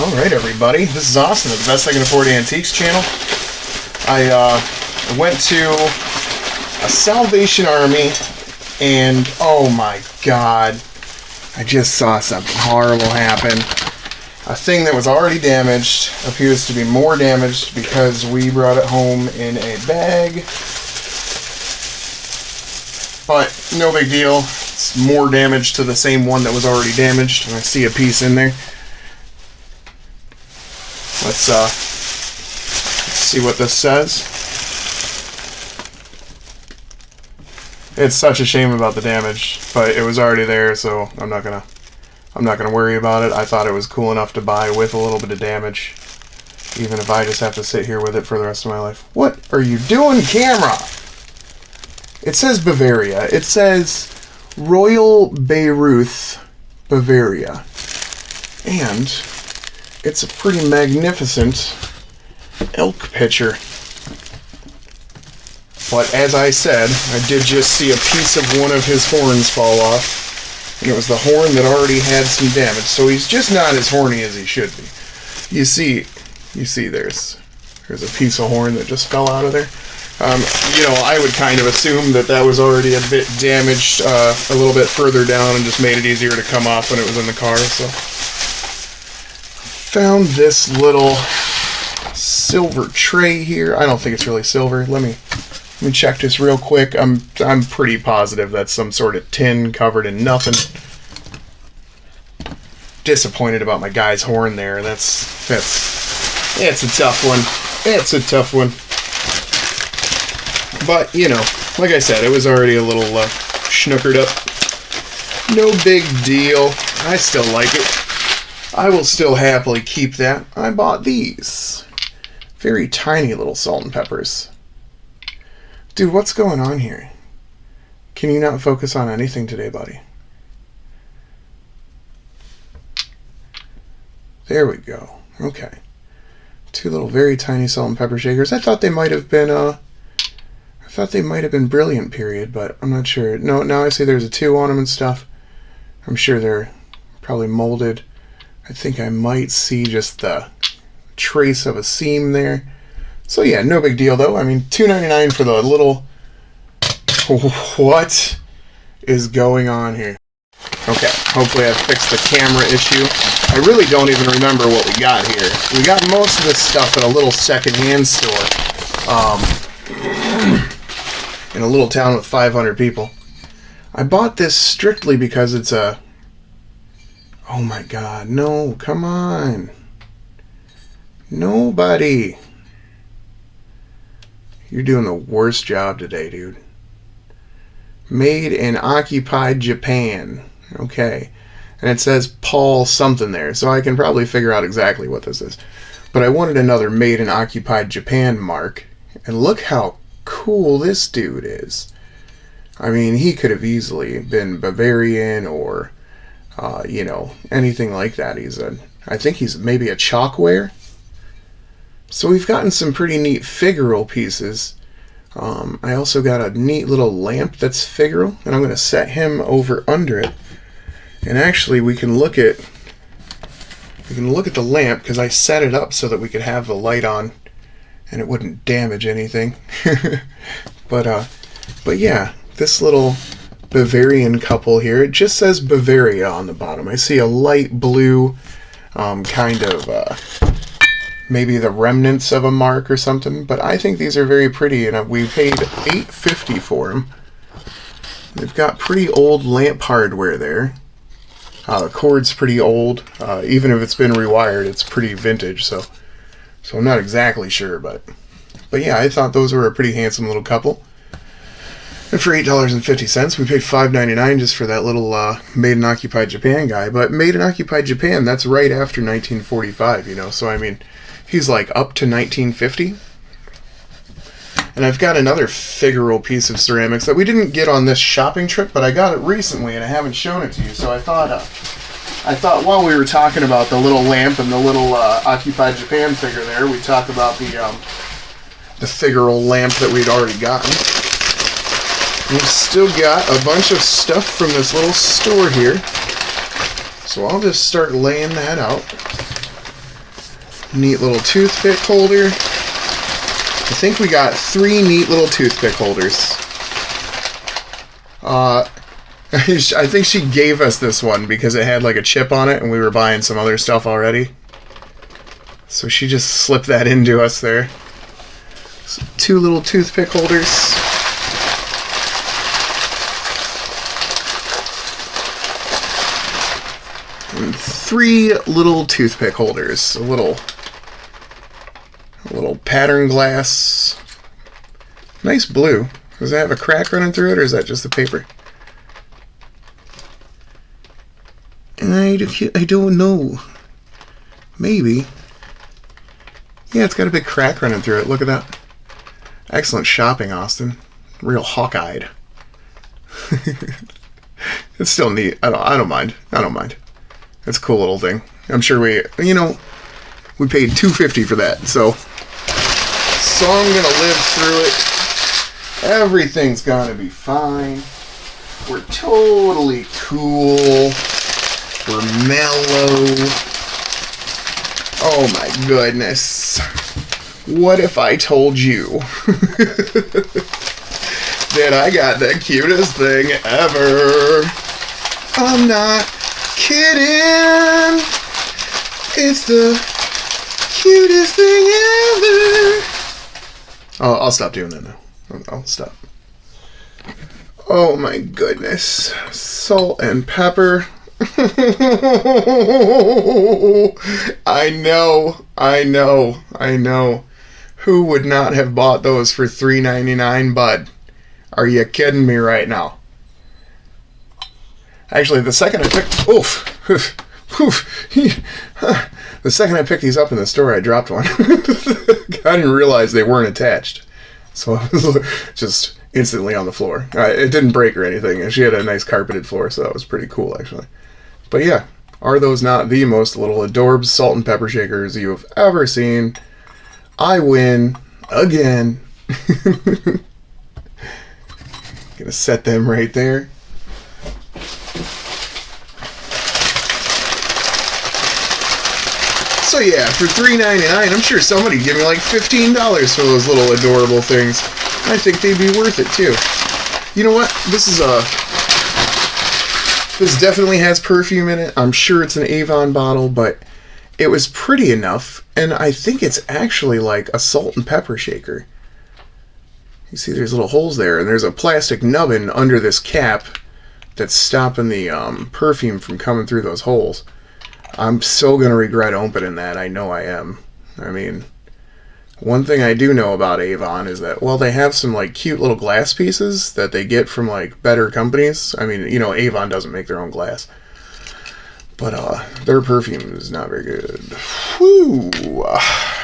Alright everybody, this is Austin of the Best I Can Afford Antiques channel. I went to a Salvation Army and oh my god, I just saw something horrible happen. A thing that was already damaged appears to be more damaged because we brought it home in a bag. But no big deal, it's more damage to the same one that was already damaged, and I see a piece in there. Let's see what this says. It's such a shame about the damage, but it was already there, so I'm not gonna worry about it. I thought it was cool enough to buy with a little bit of damage, even if I just have to sit here with it for the rest of my life. What are you doing, camera? It says Bavaria. It says Royal Bayreuth, Bavaria, and it's a pretty magnificent elk picture. But as I said, I did just see a piece of one of his horns fall off. And it was the horn that already had some damage. So he's just not as horny as he should be. You see there's a piece of horn that just fell out of there. I would kind of assume that was already a bit damaged a little bit further down and just made it easier to come off when it was in the car. So found this little silver tray here. I don't think it's really silver. Let me check this real quick. I'm pretty positive that's some sort of tin covered in nothing. Disappointed about my guy's horn there. It's a tough one. It's a tough one. But like I said, it was already a little schnookered up. No big deal. I still like it. I will still happily keep that. I bought these. Very tiny little salt and peppers. Dude, what's going on here? Can you not focus on anything today, buddy? There we go. Okay. Two little very tiny salt and pepper shakers. I thought they might have been Brilliant period, but I'm not sure. No, now I see there's a 2 on them and stuff. I'm sure they're probably molded. I think I might see just the trace of a seam there. So yeah, no big deal though. I mean, $2.99 for the little... What is going on here? Okay, hopefully I've fixed the camera issue. I really don't even remember what we got here. We got most of this stuff at a little secondhand store. In a little town with 500 people. I bought this strictly because it's a... Oh my god, no, come on. Nobody. You're doing the worst job today, dude. Made in occupied Japan. Okay. And it says Paul something there, so I can probably figure out exactly what this is. But I wanted another made in occupied Japan mark. And look how cool this dude is. I mean, he could have easily been Bavarian or... anything like that. I think he's maybe a chalkware. So we've gotten some pretty neat figural pieces. I also got a neat little lamp that's figural, and I'm going to set him over under it. And actually, we can look at the lamp because I set it up so that we could have the light on, and it wouldn't damage anything. But yeah, this little Bavarian couple here. It just says Bavaria on the bottom. I see a light blue kind of maybe the remnants of a mark or something, but I think these are very pretty, and we paid $8.50 for them. They've got pretty old lamp hardware there. The cord's pretty old. Even if it's been rewired, it's pretty vintage, so I'm not exactly sure, but yeah, I thought those were a pretty handsome little couple. And for $8.50, we paid $5.99 just for that little Made in Occupied Japan guy. But Made in Occupied Japan, that's right after 1945, so I mean, he's like up to 1950. And I've got another figural piece of ceramics that we didn't get on this shopping trip, but I got it recently and I haven't shown it to you. So I thought while we were talking about the little lamp and the little Occupied Japan figure there, we'd talk about the figural lamp that we'd already gotten. We've still got a bunch of stuff from this little store here. So I'll just start laying that out. Neat little toothpick holder. I think we got 3 neat little toothpick holders. I think she gave us this one because it had like a chip on it and we were buying some other stuff already. So she just slipped that into us there. So 2 little toothpick holders. And 3 little toothpick holders. A little pattern glass. Nice blue. Does it have a crack running through it, or is that just the paper? I don't know. Maybe. Yeah, it's got a big crack running through it. Look at that. Excellent shopping, Austin. Real hawk-eyed. It's still neat. I don't mind. I don't mind. It's a cool little thing. I'm sure we paid $2.50 for that, so I'm gonna live through it. Everything's gonna be fine. We're totally cool. We're mellow. Oh my goodness. What if I told you that I got the cutest thing ever? I'm not kidding. It's the cutest thing ever. Oh, I'll stop doing that now. I'll stop. Oh my goodness. Salt and pepper. I know. Who would not have bought those for $3.99, bud? Are you kidding me right now? Actually, the second I picked... The second I picked these up in the store, I dropped one. I didn't realize they weren't attached. So I was just instantly on the floor. It didn't break or anything. She had a nice carpeted floor, so that was pretty cool, actually. But yeah, are those not the most little adorbs salt and pepper shakers you have ever seen? I win again. Gonna set them right there. So yeah, for $3.99, I'm sure somebody would give me like $15 for those little adorable things. I think they'd be worth it too. You know what? This definitely has perfume in it. I'm sure it's an Avon bottle, but it was pretty enough, and I think it's actually like a salt and pepper shaker. You see there's little holes there, and there's a plastic nubbin under this cap that's stopping the perfume from coming through those holes. I'm so going to regret opening that. I know I am. I mean, one thing I do know about Avon is that, well, they have some, like, cute little glass pieces that they get from, like, better companies. I mean, Avon doesn't make their own glass. But, their perfume is not very good. Whew.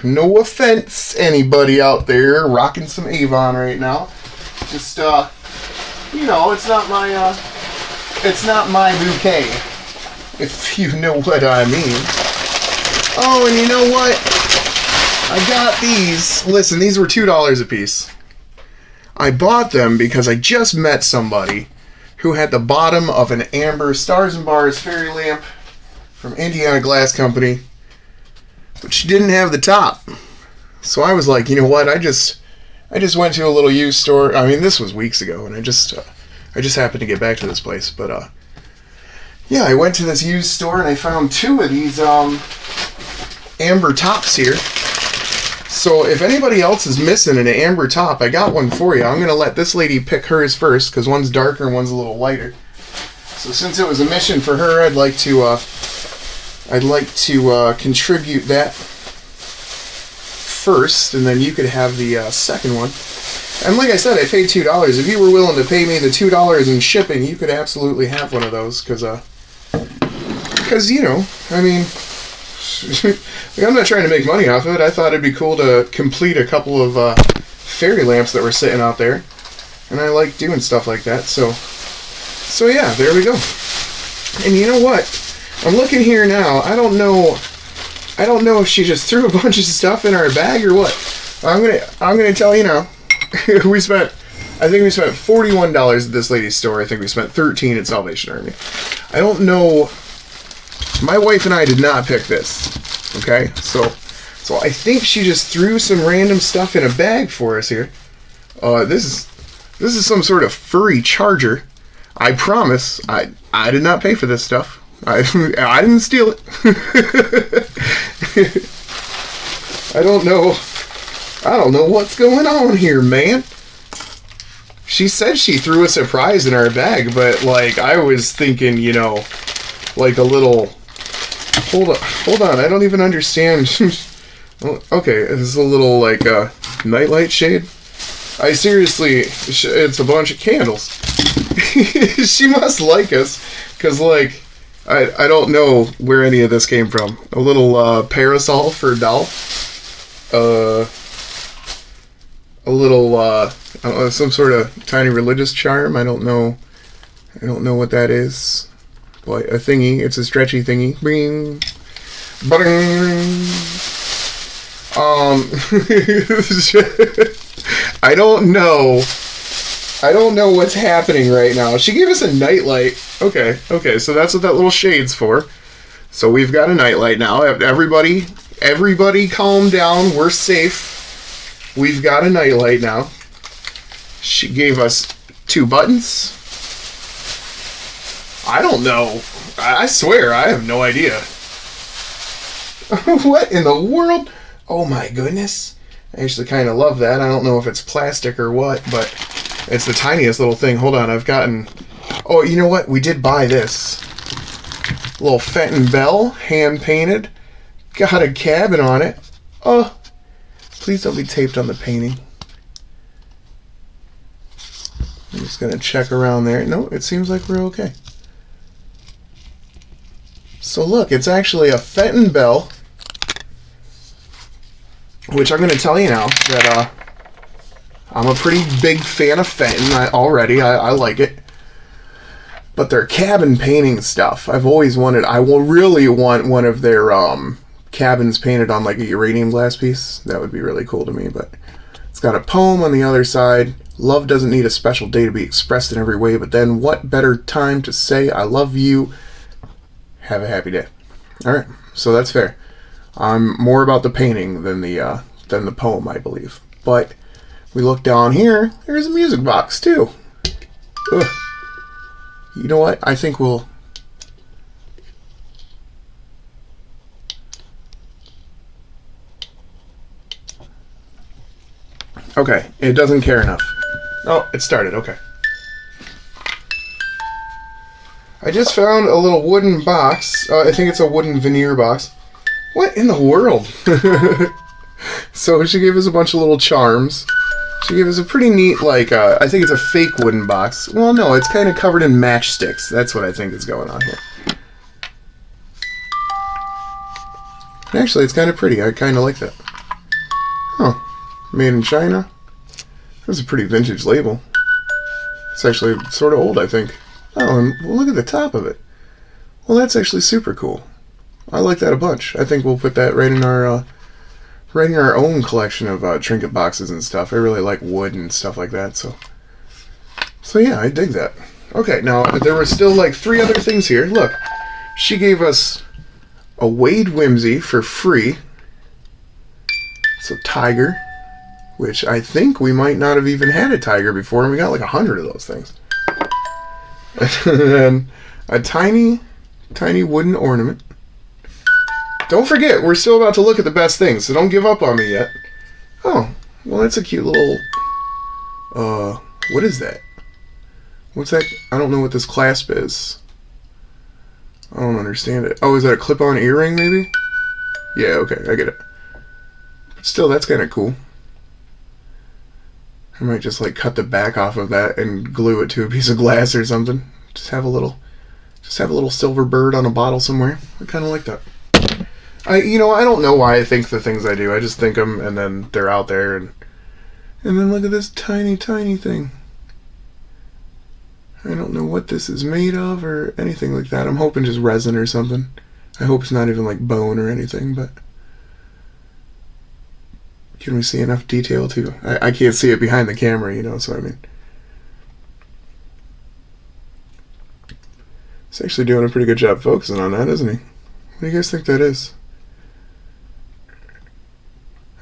No offense, anybody out there rocking some Avon right now. Just, it's not my bouquet. If you know what I mean. Oh, and you know what? I got these. Listen, these were $2 a piece. I bought them because I just met somebody who had the bottom of an amber Stars and Bars fairy lamp from Indiana Glass Company, but she didn't have the top. So I was like, you know what? I just went to a little used store. I mean, this was weeks ago, and I just happened to get back to this place, but yeah, I went to this used store and I found 2 of these amber tops here. So if anybody else is missing an amber top, I got one for you. I'm going to let this lady pick hers first because one's darker and one's a little lighter. So since it was a mission for her, I'd like to contribute that first, and then you could have the second one. And like I said, I paid $2. If you were willing to pay me the $2 in shipping, you could absolutely have one of those because I mean, I'm not trying to make money off of it. I thought it'd be cool to complete a couple of fairy lamps that were sitting out there, and I like doing stuff like that. So yeah, there we go. And you know what? I'm looking here now. I don't know if she just threw a bunch of stuff in our bag or what. I'm gonna tell you now. I think we spent $41 at this lady's store. I think we spent $13 at Salvation Army. I don't know. My wife and I did not pick this. Okay, so So I think she just threw some random stuff in a bag for us here. This is some sort of furry charger. I promise, I did not pay for this stuff. I didn't steal it. I don't know what's going on here, man. She said she threw a surprise in our bag, but like I was thinking, you know, like a little. Hold on. I don't even understand. Okay, this is a little like nightlight shade. I seriously, it's a bunch of candles. She must like us, cause like I don't know where any of this came from. A little parasol for doll. A little I don't know, some sort of tiny religious charm. I don't know what that is. Like a thingy. It's a stretchy thingy. Bing. Bing. I don't know what's happening right now. She gave us a nightlight. Okay, so that's what that little shade's for. So we've got a nightlight now. Everybody calm down. We're safe. We've got a nightlight now. She gave us 2 buttons. I don't know. I swear, I have no idea. What in the world? Oh my goodness. I actually kind of love that. I don't know if it's plastic or what, but it's the tiniest little thing. Hold on, I've gotten... Oh, you know what? We did buy this. Little Fenton Bell, hand-painted. Got a cabin on it. Oh, please don't be taped on the painting. I'm just going to check around there. No, it seems like we're okay. So look, it's actually a Fenton Bell, which I'm going to tell you now that I'm a pretty big fan of Fenton already. I like it. But their cabin painting stuff, I will really want one of their cabins painted on like a uranium glass piece. That would be really cool to me. But it's got a poem on the other side. Love doesn't need a special day to be expressed in every way, but then what better time to say I love you? Have a happy day. Alright, so that's fair. I'm more about the painting than the poem, I believe. But we look down here, there's a music box too. Ugh. You know what? I think we'll... Okay, it doesn't care enough. Oh, it started, okay. I just found a little wooden box. I think it's a wooden veneer box. What in the world? So she gave us a bunch of little charms. She gave us a pretty neat, like, I think it's a fake wooden box. Well, no, it's kind of covered in matchsticks. That's what I think is going on here. Actually, it's kind of pretty. I kind of like that. Oh, made in China. That's a pretty vintage label. It's actually sort of old, I think. Oh, and look at the top of it. Well, that's actually super cool. I like that a bunch. I think we'll put that right in our own collection of trinket boxes and stuff. I really like wood and stuff like that, so yeah, I dig that. Okay, now there were still like 3 other things here. Look, she gave us a Wade Whimsy for free. It's a tiger, which I think we might not have even had a tiger before, and we got like 100 of those things. And then a tiny wooden ornament. Don't forget, we're still about to look at the best things, so don't give up on me yet. Oh, well, that's a cute little... what is that? What's that? I don't know what this clasp is. I don't understand it. Oh, is that a clip-on earring, maybe? Yeah, okay, I get it. But still, that's kind of cool. I might just, like, cut the back off of that and glue it to a piece of glass or something. Just have a little silver bird on a bottle somewhere. I kind of like that. I don't know why I think the things I do. I just think them, and then they're out there, and then look at this tiny thing. I don't know what this is made of or anything like that. I'm hoping just resin or something. I hope it's not even like bone or anything, but can we see enough detail too? I can't see it behind the camera, so I mean. He's actually doing a pretty good job focusing on that, isn't he? What do you guys think that is?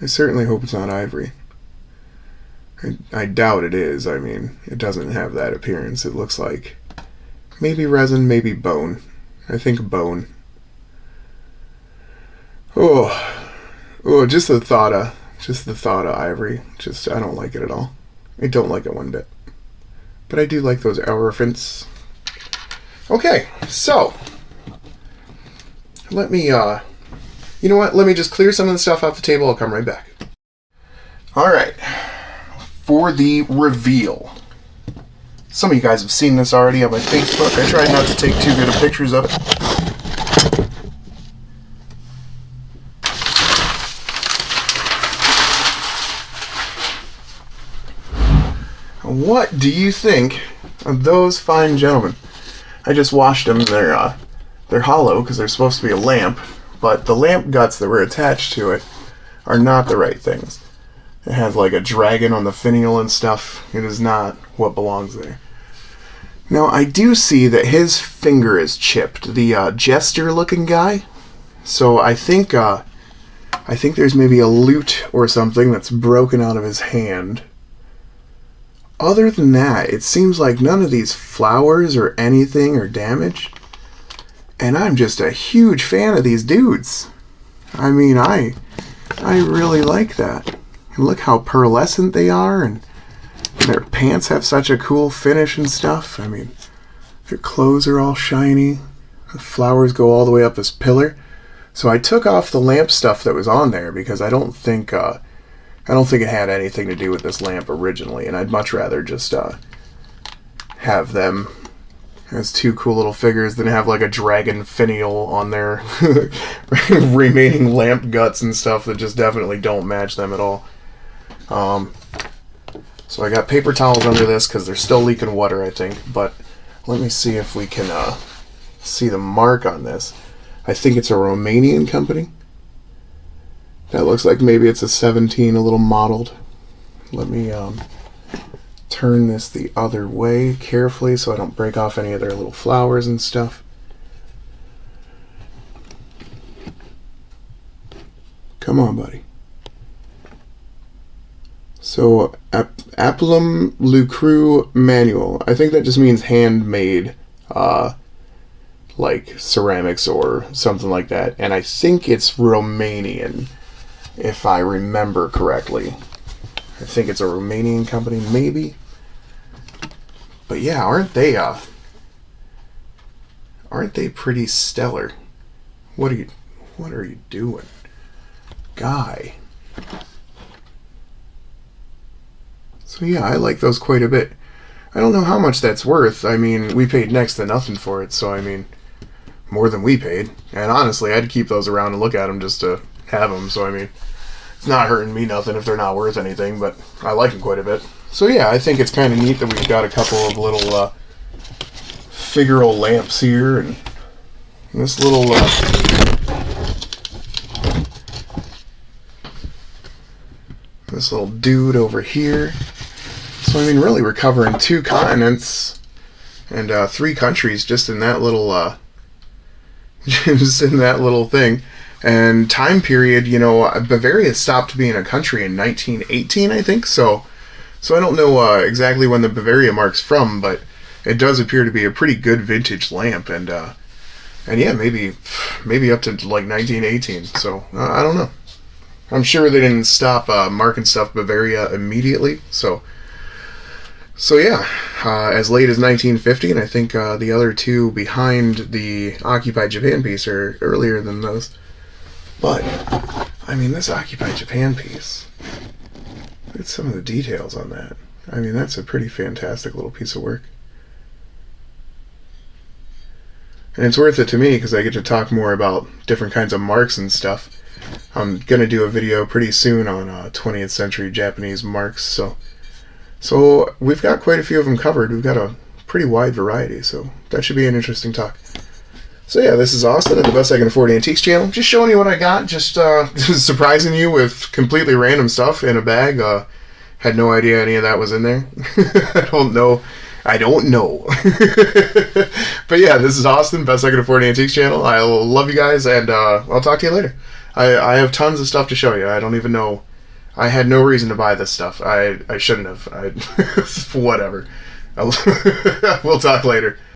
I certainly hope it's not ivory. I doubt it is. I mean, it doesn't have that appearance. It looks like maybe resin, maybe bone. I think bone. Oh, just the thought of ivory. I don't like it at all. I don't like it one bit. But I do like those elephants. Okay, so let me, you know what? Let me just clear some of the stuff off the table. I'll come right back. All right, for the reveal. Some of you guys have seen this already on my Facebook. I try not to take too good of pictures of it. What do you think of those fine gentlemen? I just washed them. They're hollow because they're supposed to be a lamp, but the lamp guts that were attached to it are not the right things. It has like a dragon on the finial and stuff. It is not what belongs there. Now, I do see that his finger is chipped, the jester-looking guy. So I think there's maybe a lute or something that's broken out of his hand. Other than that, it seems like none of these flowers or anything are damaged. And I'm just a huge fan of these dudes. I mean, I really like that. And look how pearlescent they are, and their pants have such a cool finish and stuff. I mean, their clothes are all shiny. The flowers go all the way up this pillar. So I took off the lamp stuff that was on there because I don't think it had anything to do with this lamp originally, and I'd much rather just have them as two cool little figures than have like a dragon finial on their remaining lamp guts and stuff that just definitely don't match them at all. So I got paper towels under this because they're still leaking water, I think, but let me see if we can see the mark on this. I think it's a Romanian company. That looks like maybe it's a 17, a little mottled. Let me turn this the other way carefully so I don't break off any of their little flowers and stuff. Come on, buddy. So, Appulum Lucru Manual. I think that just means handmade, like ceramics or something like that. And I think it's Romanian, if I remember correctly. I think it's a Romanian company, maybe. But yeah, aren't they pretty stellar? What are you doing, guy? So yeah, I like those quite a bit. I don't know how much that's worth. I mean, we paid next to nothing for it, so I mean, more than we paid. And honestly, I'd keep those around and look at them just to have them. So I mean, it's not hurting me nothing if they're not worth anything, but I like them quite a bit. So yeah, I think it's kind of neat that we've got a couple of little figural lamps here, and this little dude over here. So I mean, really, we're covering 2 continents and 3 countries just in that little just in that little thing. And time period, you know, Bavaria stopped being a country in 1918, I think. So I don't know exactly when the Bavaria mark's from, but it does appear to be a pretty good vintage lamp, and yeah, maybe up to like 1918. So I don't know. I'm sure they didn't stop marking stuff Bavaria immediately. So yeah, as late as 1950, and I think the other 2 behind the Occupied Japan piece are earlier than those. But I mean, this Occupied Japan piece, look at some of the details on that. I mean, that's a pretty fantastic little piece of work. And it's worth it to me because I get to talk more about different kinds of marks and stuff. I'm going to do a video pretty soon on 20th century Japanese marks. So we've got quite a few of them covered. We've got a pretty wide variety, so that should be an interesting talk. So yeah, this is Austin at the Best I Can Afford Antiques channel. Just showing you what I got, just surprising you with completely random stuff in a bag. Had no idea any of that was in there. I don't know. But yeah, this is Austin, Best I Can Afford Antiques channel. I love you guys, and I'll talk to you later. I have tons of stuff to show you. I don't even know I had no reason to buy this stuff. I shouldn't have. Whatever. We'll talk later.